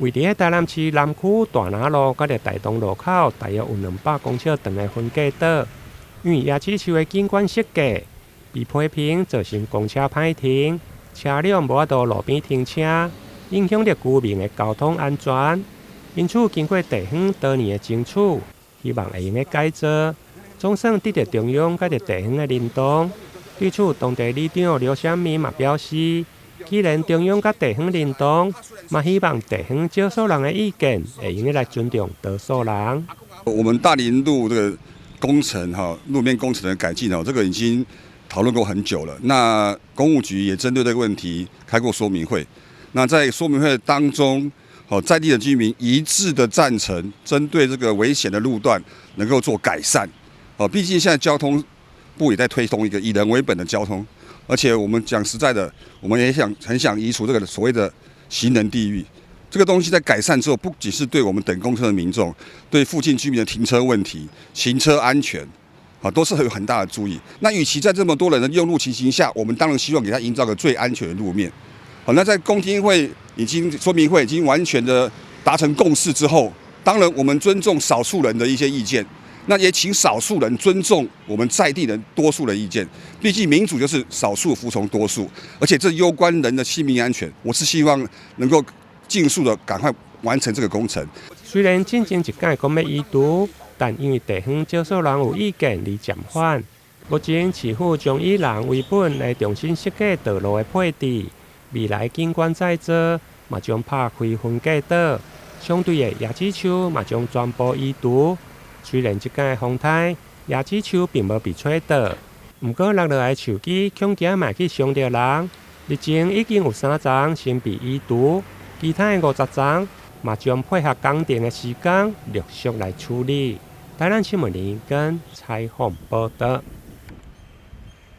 位伫台南市南区大拿路甲台东路口，大约有200公尺长的分隔岛。因为椰子树的景观设计被批评造成公车歹停，车辆无法度路边停车，影响着居民的交通安全。因此，经过地方多年的争取，希望会用个改造。总算得到中央甲地方的认同。对此，当地里长刘显明嘛表示，既然中央甲地方认同，嘛希望地方少数人的意见会用来尊重多数人。我们大林路这个工程路面工程的改进这个已经讨论过很久了。那公务局也针对这个问题开过说明会。那在说明会当中，在地的居民一致的赞成，针对这个危险的路段能够做改善。毕竟现在交通部也在推动一个以人为本的交通，而且我们讲实在的，我们也很想移除这个所谓的行人地狱。这个东西在改善之后，不仅是对我们等公车的民众，对附近居民的停车问题、行车安全，都是有很大的注意。那与其在这么多人的用路情形下，我们当然希望给他营造个最安全的路面。那在公听会说明会已经完全的达成共识之后，当然我们尊重少数人的一些意见，那也请少数人尊重我们在地人多数的意见。毕竟民主就是少数服从多数，而且这攸关人的性命安全。我是希望能够尽速的赶快完成这个工程。虽然进前一届讲要移除，但因为地方少数人有意见而暂缓。目前市府将以人为本来重新设计道路的配置，未来景观再造嘛将拍开分隔岛，相对的椰子树嘛将全部移除。虽然这届的风台椰子树并无被吹倒，不过落来的树枝恐惊嘛去伤到人。日前已经有3丛先被移除。其他的50丛嘛将配合工程的时间陆续来处理。台南新闻联跟采访报道。